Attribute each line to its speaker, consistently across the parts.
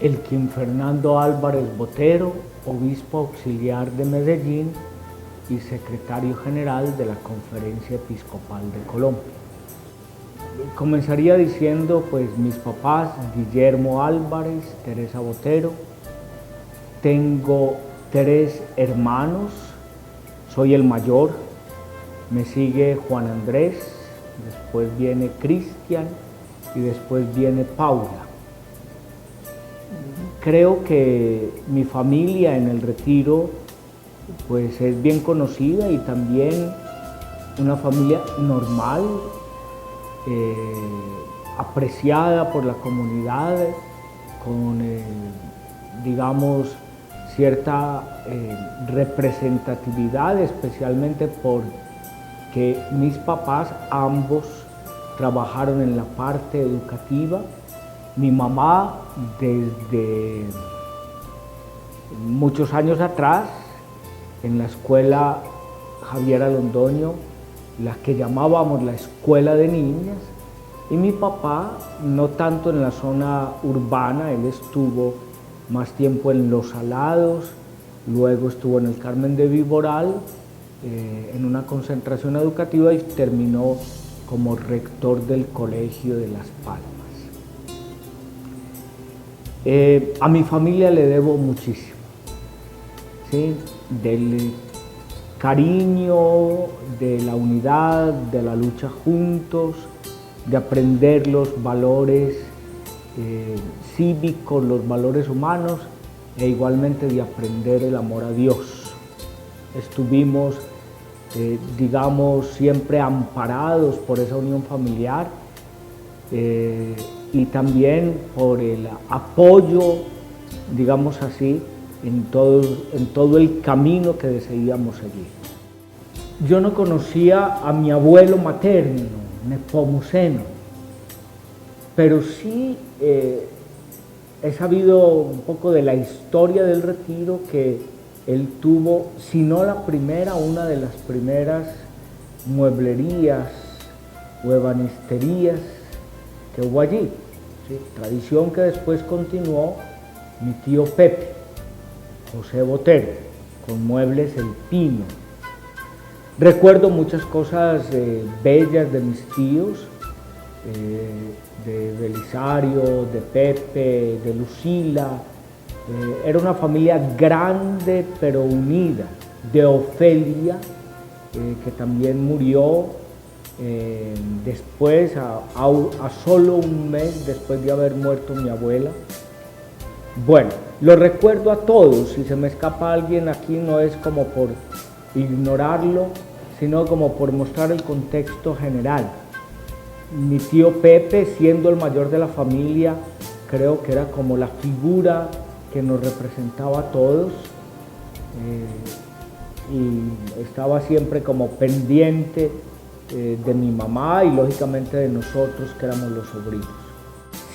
Speaker 1: Elkin Fernando Álvarez Botero, obispo auxiliar de Medellín y secretario general de la Conferencia Episcopal de Colombia. Comenzaría diciendo, pues, mis papás, Guillermo Álvarez, Teresa Botero. Tengo 3 hermanos, soy el mayor, me sigue Juan Andrés, después viene Cristian y después viene Paula. Creo que mi familia en el retiro pues es bien conocida y también una familia normal, apreciada por la comunidad, con digamos cierta representatividad, especialmente porque mis papás ambos trabajaron en la parte educativa. Mi mamá desde muchos años atrás en la escuela Javiera Londoño, la que llamábamos la escuela de niñas, y mi papá no tanto en la zona urbana, él estuvo más tiempo en Los Salados, luego estuvo en el Carmen de Viboral en una concentración educativa y terminó como rector del Colegio de Las Palmas. A mi familia le debo muchísimo, ¿sí? Del cariño, de la unidad, de la lucha juntos, de aprender los valores cívicos, los valores humanos e igualmente de aprender el amor a Dios. Estuvimos, digamos, siempre amparados por esa unión familiar y también por el apoyo, digamos así, en todo el camino que decidíamos seguir. Yo no conocía a mi abuelo materno, Nepomuceno, pero sí he sabido un poco de la historia del retiro, que él tuvo, si no la primera, una de las primeras mueblerías o ebanisterías que hubo allí, ¿sí? Tradición que después continuó mi tío Pepe, José Botero, con Muebles El Pino. Recuerdo muchas cosas bellas de mis tíos, de Belisario, de Pepe, de Lucila. Era una familia grande pero unida, de Ofelia, que también murió después, a solo un mes después de haber muerto mi abuela. Bueno, lo recuerdo a todos, si se me escapa alguien aquí no es como por ignorarlo, sino como por mostrar el contexto general. Mi tío Pepe, siendo el mayor de la familia, creo que era como la figura que nos representaba a todos y estaba siempre como pendiente de mi mamá y lógicamente de nosotros que éramos los sobrinos.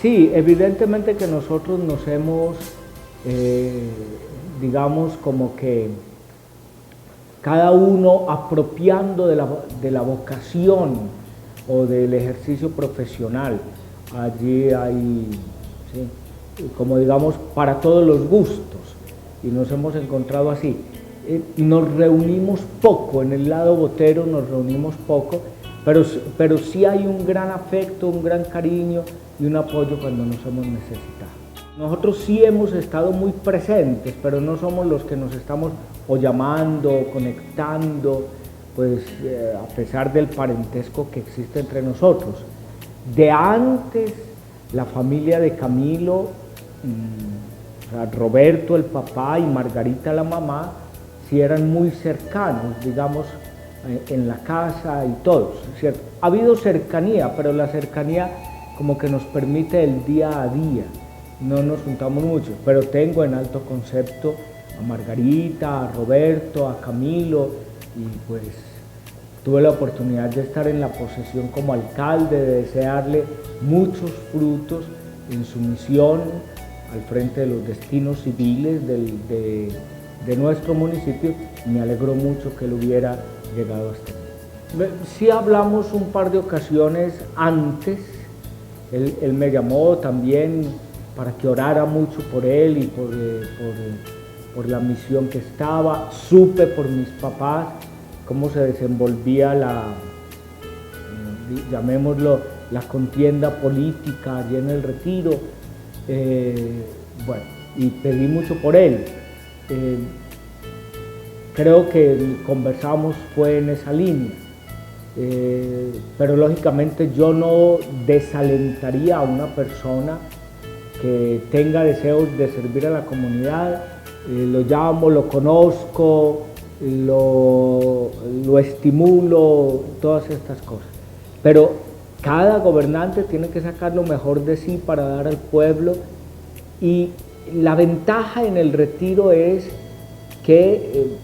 Speaker 1: Sí, evidentemente que nosotros nos hemos, digamos, como que cada uno apropiando de la vocación o del ejercicio profesional. Allí hay, ¿sí?, como digamos, para todos los gustos, y nos hemos encontrado así. Nos reunimos poco, en el lado Botero nos reunimos poco, pero sí hay un gran afecto, un gran cariño y un apoyo cuando nos hemos necesitado. Nosotros sí hemos estado muy presentes, pero no somos los que nos estamos o llamando, o conectando, pues a pesar del parentesco que existe entre nosotros. De antes, la familia de Camilo, o sea, Roberto el papá y Margarita la mamá, sí eran muy cercanos, digamos, en la casa y todos, ¿cierto? Ha habido cercanía, pero la cercanía como que nos permite el día a día, no nos juntamos mucho, pero tengo en alto concepto a Margarita, a Roberto, a Camilo, y pues tuve la oportunidad de estar en la posesión como alcalde, de desearle muchos frutos en su misión al frente de los destinos civiles de nuestro municipio. Me alegró mucho que él hubiera llegado hasta aquí. Sí hablamos un par de ocasiones antes, él me llamó también para que orara mucho por él y por la misión que estaba. Supe por mis papás cómo se desenvolvía llamémoslo, la contienda política allí en el Retiro. Bueno, y pedí mucho por él. Creo que conversamos fue en esa línea. Pero lógicamente yo no desalentaría a una persona que tenga deseos de servir a la comunidad. Lo llamo, lo conozco, lo estimulo, todas estas cosas. Pero cada gobernante tiene que sacar lo mejor de sí para dar al pueblo, y la ventaja en el Retiro es que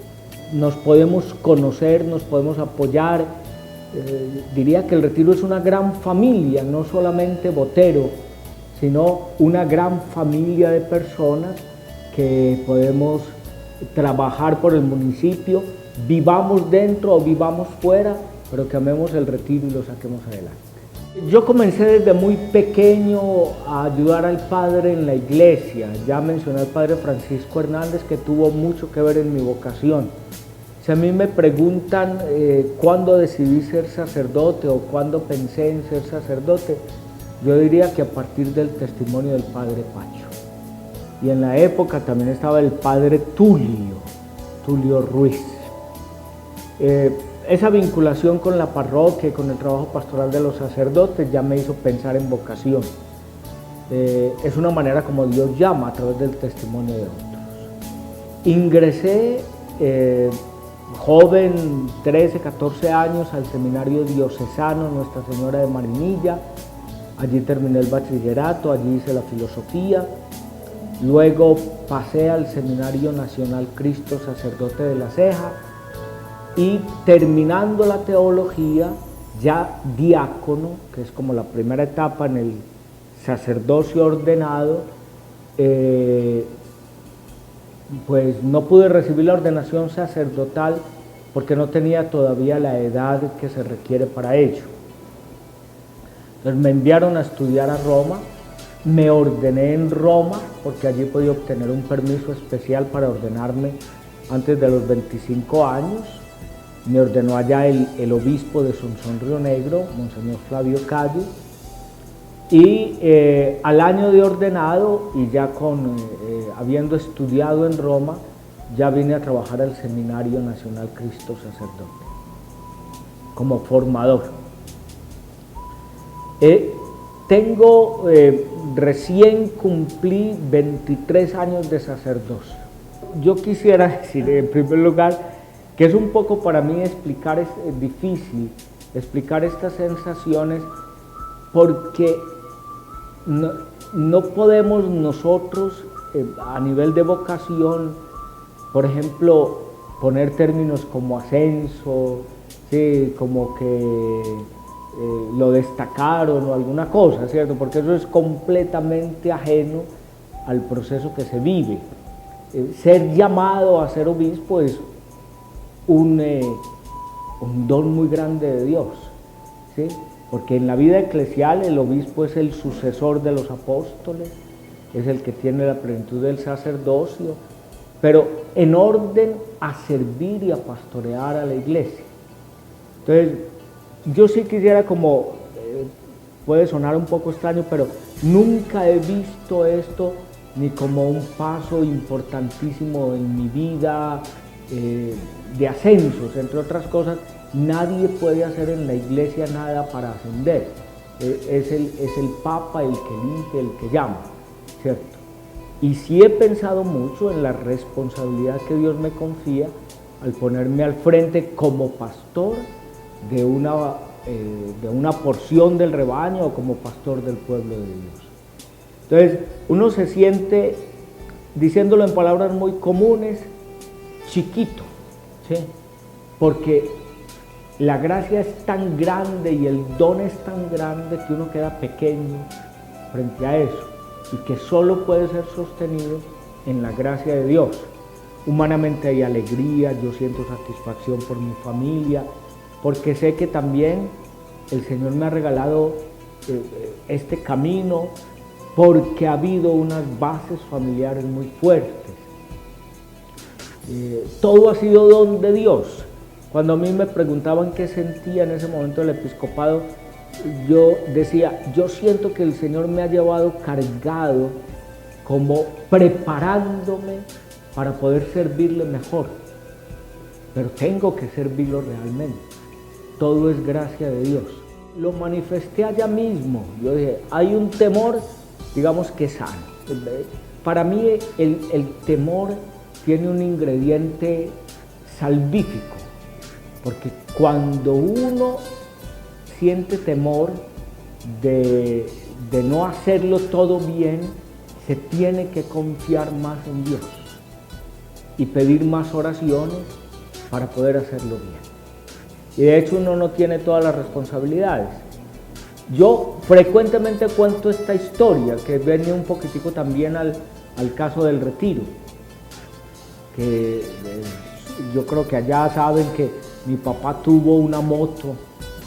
Speaker 1: nos podemos conocer, nos podemos apoyar. Diría que el Retiro es una gran familia, no solamente Botero, sino una gran familia de personas que podemos trabajar por el municipio, vivamos dentro o vivamos fuera, pero que amemos el Retiro y lo saquemos adelante. Yo comencé desde muy pequeño a ayudar al padre en la iglesia. Ya mencioné al padre Francisco Hernández, que tuvo mucho que ver en mi vocación. Si a mí me preguntan cuándo decidí ser sacerdote o cuándo pensé en ser sacerdote, yo diría que a partir del testimonio del padre Pacho. Y en la época también estaba el padre Tulio Ruiz. Esa vinculación con la parroquia y con el trabajo pastoral de los sacerdotes ya me hizo pensar en vocación. Es una manera como Dios llama, a través del testimonio de otros. Ingresé joven, 13, 14 años, al seminario diocesano Nuestra Señora de Marinilla. Allí terminé el bachillerato, allí hice la filosofía. Luego pasé al Seminario Nacional Cristo Sacerdote de La Ceja, y terminando la teología, ya diácono, que es como la primera etapa en el sacerdocio ordenado, pues no pude recibir la ordenación sacerdotal porque no tenía todavía la edad que se requiere para ello. Entonces me enviaron a estudiar a Roma, me ordené en Roma porque allí podía obtener un permiso especial para ordenarme antes de los 25 años. Me ordenó allá el obispo de Sonsón Río Negro, Monseñor Flavio Calle, y al año de ordenado, y ya habiendo estudiado en Roma, ya vine a trabajar al Seminario Nacional Cristo Sacerdote, como formador. Recién cumplí 23 años de sacerdocio. Yo quisiera decir, en primer lugar, que es un poco para mí explicar, es difícil explicar estas sensaciones, porque no podemos nosotros a nivel de vocación, por ejemplo, poner términos como ascenso, ¿sí? Como que lo destacaron o alguna cosa, ¿cierto? Porque eso es completamente ajeno al proceso que se vive. Ser llamado a ser obispo es un don muy grande de Dios, ¿sí? Porque en la vida eclesial el obispo es el sucesor de los apóstoles, es el que tiene la plenitud del sacerdocio, pero en orden a servir y a pastorear a la iglesia. Entonces, yo sí quisiera, como puede sonar un poco extraño, pero nunca he visto esto ni como un paso importantísimo en mi vida, de ascensos, entre otras cosas. Nadie puede hacer en la iglesia nada para ascender. Es el Papa el que elige, el que llama, ¿cierto? Y sí he pensado mucho en la responsabilidad que Dios me confía al ponerme al frente como pastor de una porción del rebaño, o como pastor del pueblo de Dios. Entonces, uno se siente, diciéndolo en palabras muy comunes, chiquito, ¿sí? Porque la gracia es tan grande y el don es tan grande que uno queda pequeño frente a eso, y que solo puede ser sostenido en la gracia de Dios. Humanamente hay alegría, yo siento satisfacción por mi familia, porque sé que también el Señor me ha regalado este camino, porque ha habido unas bases familiares muy fuertes. Todo ha sido don de Dios. Cuando a mí me preguntaban qué sentía en ese momento del episcopado, yo decía, yo siento que el Señor me ha llevado cargado, como preparándome para poder servirle mejor, pero tengo que servirlo realmente. Todo es gracia de Dios. Lo manifesté allá mismo. Yo dije, hay un temor, digamos que sano. Para mí el temor tiene un ingrediente salvífico, porque cuando uno siente temor de no hacerlo todo bien, se tiene que confiar más en Dios y pedir más oraciones para poder hacerlo bien. Y de hecho uno no tiene todas las responsabilidades. Yo frecuentemente cuento esta historia, que viene un poquitico también al caso del retiro, que yo creo que allá saben que mi papá tuvo una moto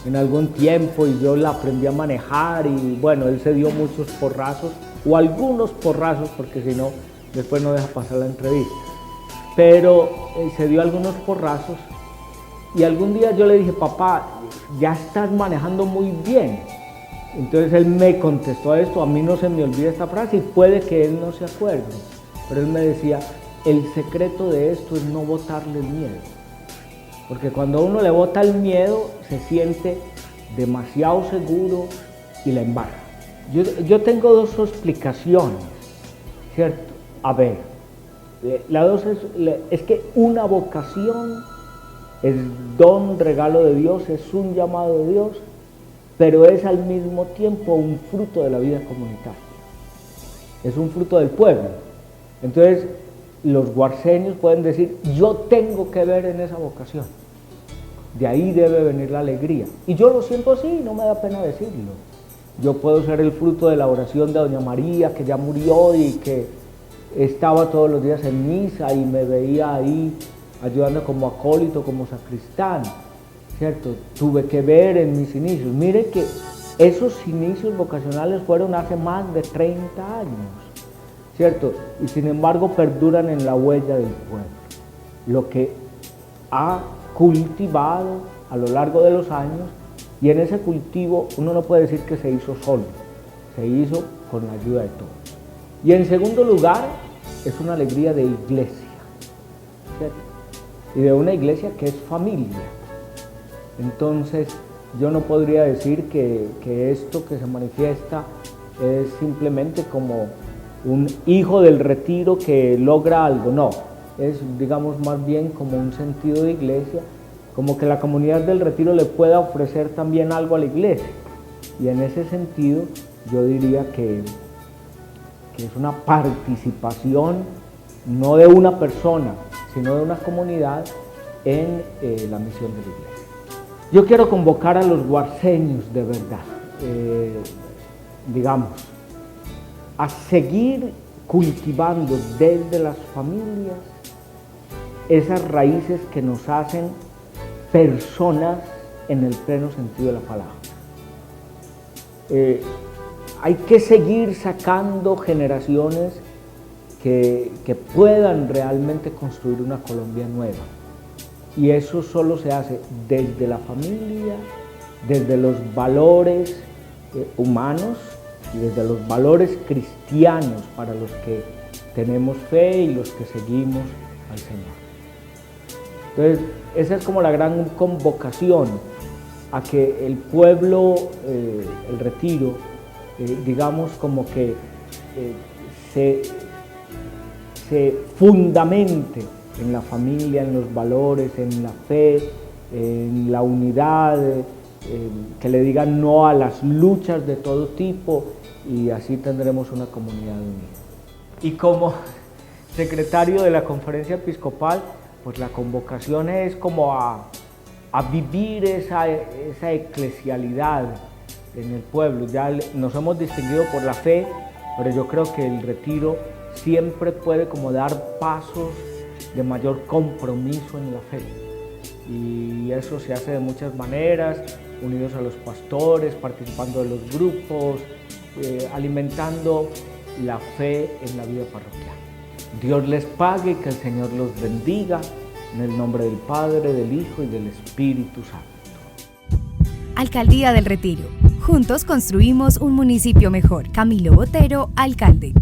Speaker 1: en algún tiempo y yo la aprendí a manejar, y bueno, él se dio muchos porrazos, o algunos porrazos, porque si no, después no deja pasar la entrevista, pero se dio algunos porrazos, y algún día yo le dije, papá, ya estás manejando muy bien. Entonces él me contestó a esto, a mí no se me olvida esta frase, y puede que él no se acuerde, pero él me decía, el secreto de esto es no botarle el miedo, porque cuando uno le bota el miedo, se siente demasiado seguro y la embarra. Yo tengo dos explicaciones, ¿cierto? A ver, la dos es que una vocación es don, regalo de Dios, es un llamado de Dios, pero es al mismo tiempo un fruto de la vida comunitaria, es un fruto del pueblo. Entonces, los guarceños pueden decir, yo tengo que ver en esa vocación, de ahí debe venir la alegría, y yo lo siento así, no me da pena decirlo. Yo puedo ser el fruto de la oración de doña María, que ya murió y que estaba todos los días en misa y me veía ahí ayudando como acólito, como sacristán, ¿cierto? Tuve que ver en mis inicios. Mire que esos inicios vocacionales fueron hace más de 30 años, ¿cierto? Y sin embargo perduran en la huella del pueblo. Lo que ha cultivado a lo largo de los años, y en ese cultivo uno no puede decir que se hizo solo, se hizo con la ayuda de todos. Y en segundo lugar, es una alegría de iglesia, ¿cierto? Y de una iglesia que es familia. Entonces, yo no podría decir que esto que se manifiesta es simplemente como un hijo del retiro que logra algo, no. Es, digamos, más bien como un sentido de iglesia, como que la comunidad del retiro le pueda ofrecer también algo a la iglesia. Y en ese sentido, yo diría que es una participación no de una persona, sino de una comunidad en la misión de la iglesia. Yo quiero convocar a los guarceños de verdad, digamos, a seguir cultivando desde las familias esas raíces que nos hacen personas en el pleno sentido de la palabra. Hay que seguir sacando generaciones que puedan realmente construir una Colombia nueva. Y eso solo se hace desde la familia, desde los valores humanos y desde los valores cristianos para los que tenemos fe y los que seguimos al Señor. Entonces, esa es como la gran convocación a que el pueblo, el retiro, digamos como que se fundamente en la familia, en los valores, en la fe, en la unidad, que le digan no a las luchas de todo tipo, y así tendremos una comunidad unida. Y como secretario de la Conferencia Episcopal, pues la convocación es como a vivir esa eclesialidad en el pueblo. Ya nos hemos distinguido por la fe, pero yo creo que el retiro siempre puede como dar pasos de mayor compromiso en la fe. Y eso se hace de muchas maneras, unidos a los pastores, participando de los grupos, alimentando la fe en la vida parroquial. Dios les pague, que el Señor los bendiga, en el nombre del Padre, del Hijo y del Espíritu Santo.
Speaker 2: Alcaldía del Retiro. Juntos construimos un municipio mejor. Camilo Botero, alcalde.